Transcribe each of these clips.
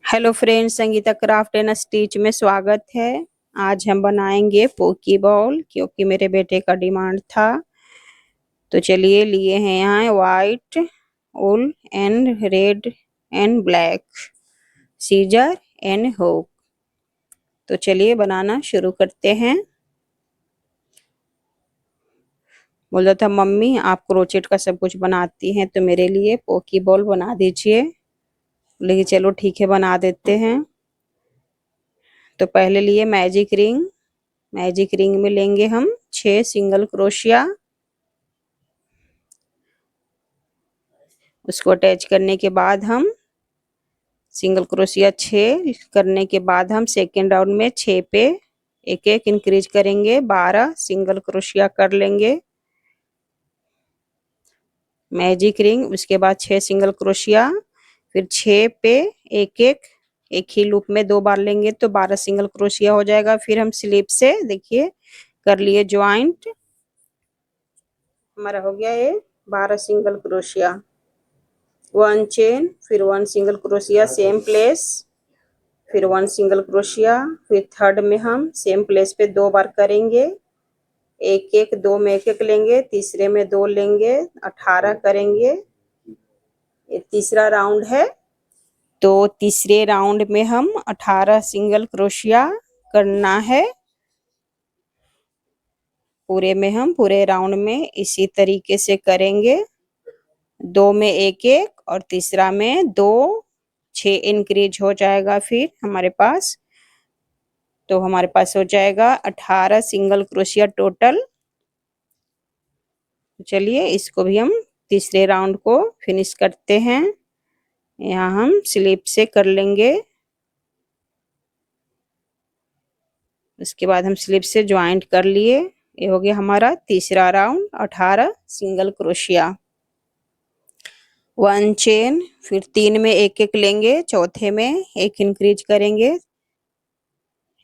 Hello friends, Sangeeta craft and stitch में स्वागत है। आज हम बनाएंगे पोकी बॉल क्योंकि मेरे बेटे का डिमांड था। तो चलिए, लिए हैं यहाँ white wool and red and black, scissor and hook. तो चलिए बनाना शुरू करते हैं। बोला था मम्मी आप क्रोचेट का सब कुछ बनाती हैं तो मेरे लिए पोकी बॉल बना दीजिए। बोले चलो ठीक है, बना देते हैं। तो पहले लिए मैजिक रिंग। मैजिक रिंग में लेंगे हम 6 सिंगल क्रोशिया। उसको अटैच करने के बाद हम सिंगल क्रोशिया 6 करने के बाद हम सेकेंड राउंड में 6 पे एक एक इंक्रीज करेंगे, 12 सिंगल क्रोशिया कर लेंगे। मैजिक रिंग, उसके बाद 6 सिंगल क्रोशिया, फिर 6 पे एक ही लूप में 2 बार लेंगे तो 12 सिंगल क्रोशिया हो जाएगा। फिर हम स्लिप से देखिए कर लिए ज्वाइंट, हमारा हो गया ये 12 सिंगल क्रोशिया। 1 चेन, फिर 1 सिंगल क्रोशिया सेम प्लेस, फिर 1 सिंगल क्रोशिया, फिर थर्ड में हम सेम प्लेस पे 2 बार करेंगे, एक एक 2 में एक एक लेंगे, तीसरे में 2 लेंगे, 18 करेंगे। ये तीसरा राउंड है तो तीसरे राउंड में हम 18 सिंगल क्रोशिया करना है। पूरे में हम पूरे राउंड में इसी तरीके से करेंगे, 2 में एक एक और तीसरा में 2, 6 इंक्रीज हो जाएगा फिर हमारे पास। तो हमारे पास हो जाएगा 18 सिंगल क्रोशिया टोटल। चलिए इसको भी हम तीसरे राउंड को फिनिश करते हैं। यहाँ हम स्लिप से कर लेंगे, उसके बाद हम स्लिप से ज्वाइंट कर लिए। ये हो गया हमारा तीसरा राउंड, 18 सिंगल क्रोशिया। 1 चेन, फिर 3 में एक एक लेंगे, चौथे में एक इंक्रीज करेंगे।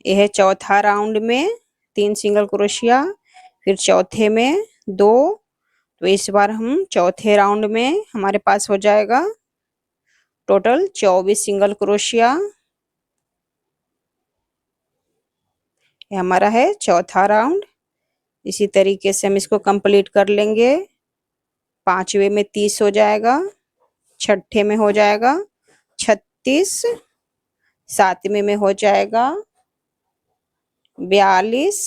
यह है चौथा राउंड में 3 सिंगल क्रोशिया, फिर चौथे में 2। तो इस बार हम चौथे राउंड में हमारे पास हो जाएगा टोटल 24 सिंगल क्रोशिया। ये हमारा है चौथा राउंड। इसी तरीके से हम इसको कंप्लीट कर लेंगे। पांचवे में 30 हो जाएगा, छठे में हो जाएगा 36, सातवें में हो जाएगा 42,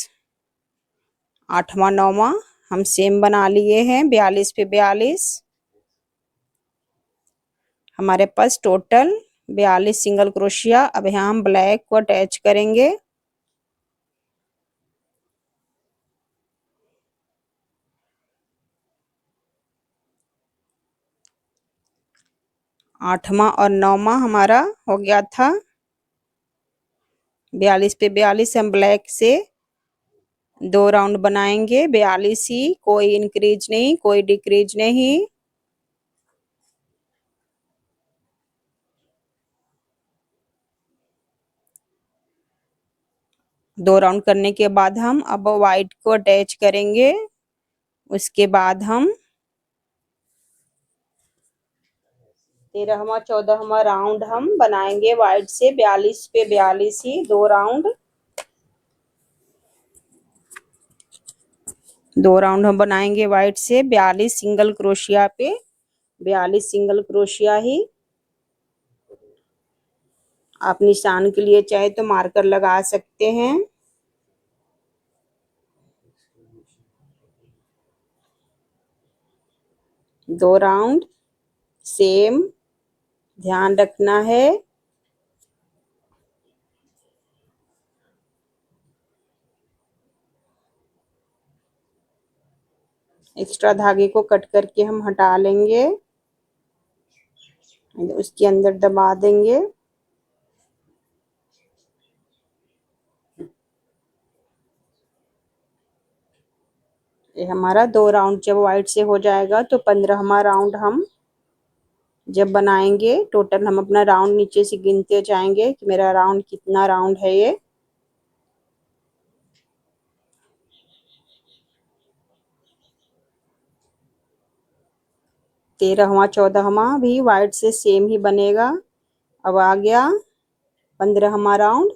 आठवां नौवां हम सेम बना लिए हैं 42 पे 42। हमारे पास टोटल 42 सिंगल क्रोशिया। अब यहाँ हम ब्लैक को अटैच करेंगे। आठवां और नौवां हमारा हो गया था 42 पे 42। हम ब्लैक से 2 राउंड बनाएंगे, 42 ही, कोई इंक्रीज नहीं कोई डिक्रीज नहीं। दो राउंड करने के बाद हम अब व्हाइट को अटैच करेंगे। उसके बाद हम 13वां 14वां राउंड हम बनाएंगे व्हाइट से 42 पे 42 ही, 2 राउंड। 2 राउंड हम बनाएंगे व्हाइट से 42 सिंगल क्रोशिया पे 42 सिंगल क्रोशिया ही। आप निशान के लिए चाहे तो मार्कर लगा सकते हैं। दो राउंड सेम ध्यान रखना है। एक्स्ट्रा धागे को कट करके हम हटा लेंगे, उसके अंदर दबा देंगे। ये हमारा 2 राउंड जब व्हाइट से हो जाएगा तो 15वां राउंड हम जब बनाएंगे, टोटल हम अपना राउंड नीचे से गिनते जाएंगे कि मेरा राउंड कितना राउंड है। ये तेरहवां 14वां भी व्हाइट से सेम ही बनेगा। अब आ गया 15वां राउंड।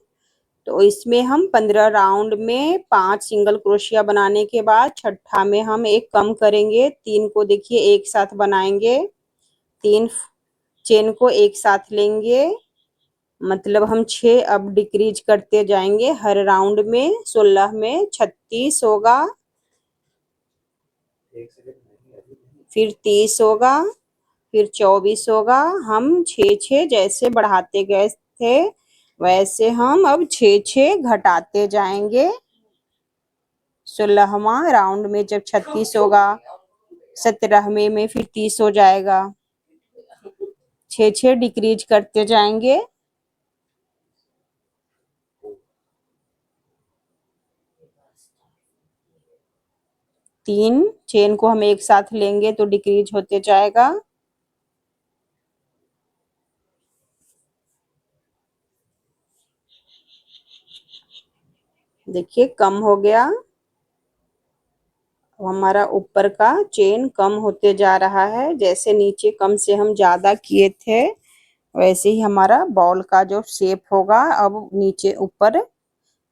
तो इसमें हम 15 राउंड में 5 सिंगल क्रोशिया बनाने के बाद छठा में हम एक कम करेंगे, 3 को देखिए एक साथ बनाएंगे, 3 चेन को एक साथ लेंगे, मतलब हम 6 अब डिक्रीज करते जाएंगे हर राउंड में। 16 में 36 होगा, फिर 30 होगा, फिर 24 होगा। हम 6 जैसे बढ़ाते गए थे वैसे हम अब 6 घटाते जाएंगे। 16वां राउंड में जब 36 होगा, 17वें में फिर 30 हो जाएगा। 6 डिक्रीज करते जाएंगे। तीन चेन को हम एक साथ लेंगे तो डिक्रीज होते जाएगा। देखिए कम हो गया। हमारा ऊपर का चेन कम होते जा रहा है। जैसे नीचे कम से हम ज्यादा किए थे वैसे ही हमारा बॉल का जो शेप होगा अब नीचे ऊपर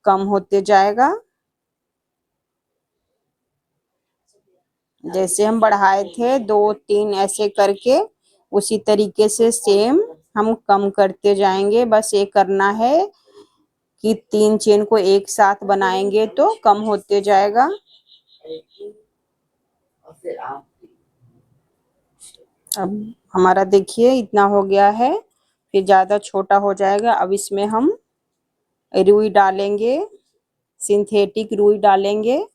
कम होते जाएगा। जैसे हम बढ़ाए थे 2 3 ऐसे करके उसी तरीके से सेम हम कम करते जाएंगे। बस ये करना है कि 3 चेन को एक साथ बनाएंगे तो कम होते जाएगा। अब हमारा देखिए इतना हो गया है, फिर ज्यादा छोटा हो जाएगा। अब इसमें हम रुई डालेंगे, सिंथेटिक रुई डालेंगे।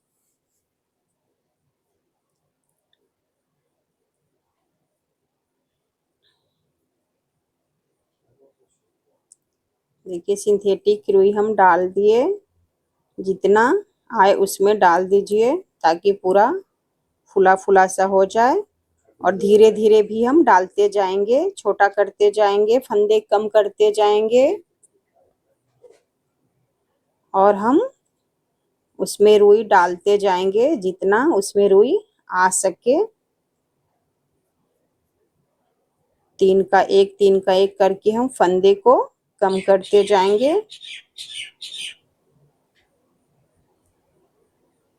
देखिए सिंथेटिक रुई हम डाल दिए, जितना आए उसमें डाल दीजिए ताकि पूरा फुला फुला सा हो जाए। और धीरे धीरे भी हम डालते जाएंगे, छोटा करते जाएंगे, फंदे कम करते जाएंगे और हम उसमें रुई डालते जाएंगे जितना उसमें रुई आ सके। 3 का एक करके हम फंदे को कम करते जाएंगे।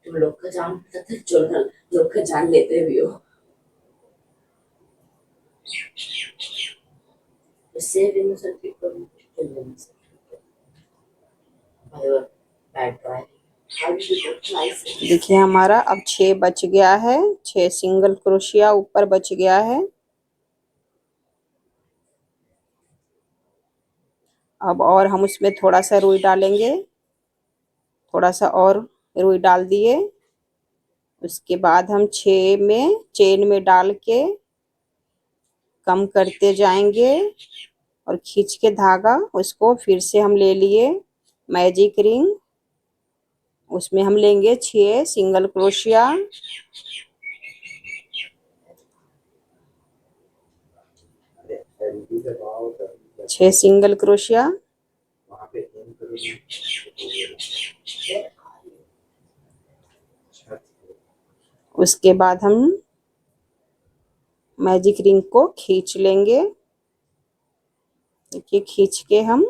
तुम लोग का जान चलो लोग का जान लेते भी हो। Save innocent people, kill innocent people. However, bad driving. How did you get license? देखिए हमारा अब 6 बच गया है, 6 सिंगल क्रोशिया ऊपर बच गया है। अब और हम उसमें थोड़ा सा रुई डालेंगे, थोड़ा सा और रुई डाल दिए। उसके बाद हम 6 में चेन में डाल के कम करते जाएंगे और खींच के धागा उसको फिर से हम ले लिए मैजिक रिंग। उसमें हम लेंगे 6 सिंगल क्रोशिया। 6 single crochet. उसके बाद हम मैजिक रिंग को खींच लेंगे। देखिए खींच के हम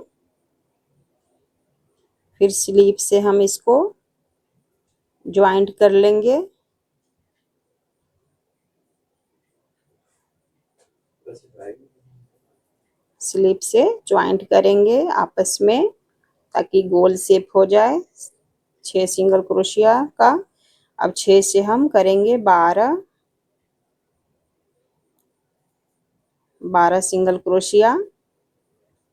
फिर स्लीप से हम इसको ज्वाइंट कर लेंगे। स्लीप से ज्वाइंट करेंगे आपस में ताकि गोल शेप हो जाए 6 सिंगल क्रोशिया का। अब 6 से हम करेंगे 12 सिंगल क्रोशिया।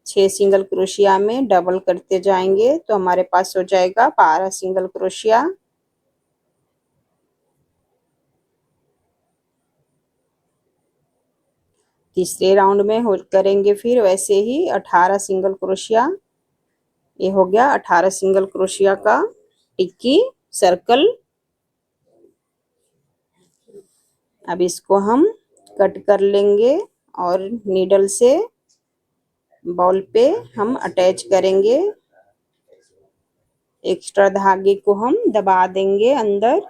6 सिंगल क्रोशिया में डबल करते जाएंगे तो हमारे पास हो जाएगा 12 सिंगल क्रोशिया। तीसरे राउंड में हो करेंगे फिर वैसे ही 18 सिंगल क्रोशिया। ये हो गया 18 सिंगल क्रोशिया का टिक्की सर्कल। अब इसको हम कट कर लेंगे और नीडल से बॉल पे हम अटैच करेंगे। एक्स्ट्रा धागे को हम दबा देंगे अंदर।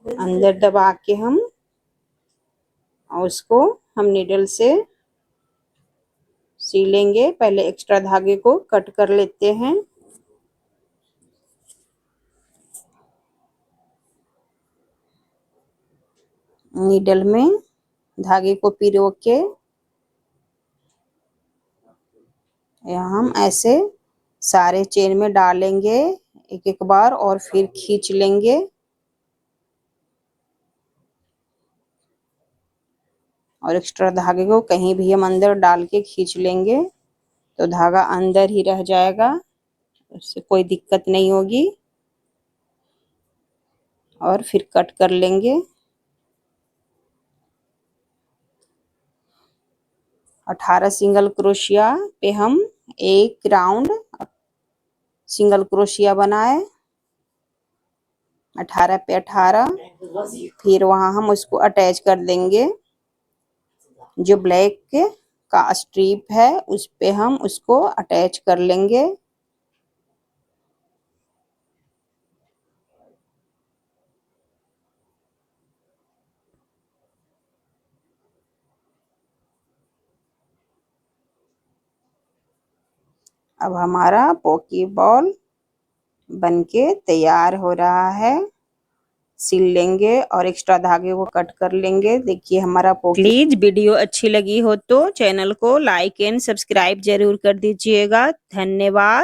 अंदर दबा के हम और उसको हम नीडल से सिलेंगे। पहले एक्स्ट्रा धागे को कट कर लेते हैं। नीडल में धागे को पिरो के यहाँ हम ऐसे सारे चेन में डालेंगे एक एक बार और फिर खींच लेंगे। और एक्स्ट्रा धागे को कहीं भी हम अंदर डाल के खींच लेंगे तो धागा अंदर ही रह जाएगा, उससे कोई दिक्कत नहीं होगी। और फिर कट कर लेंगे। 18 सिंगल क्रोशिया पे हम एक राउंड सिंगल क्रोशिया बनाए, 18 पे 18। फिर वहां हम उसको अटैच कर देंगे। जो ब्लैक का स्ट्रिप है उस पे हम उसको अटैच कर लेंगे। अब हमारा पोकी बॉल बनके तैयार हो रहा है। सिल लेंगे और एक्स्ट्रा धागे को कट कर लेंगे। देखिए हमारा पोकी। प्लीज वीडियो अच्छी लगी हो तो चैनल को लाइक एंड सब्सक्राइब जरूर कर दीजिएगा। धन्यवाद।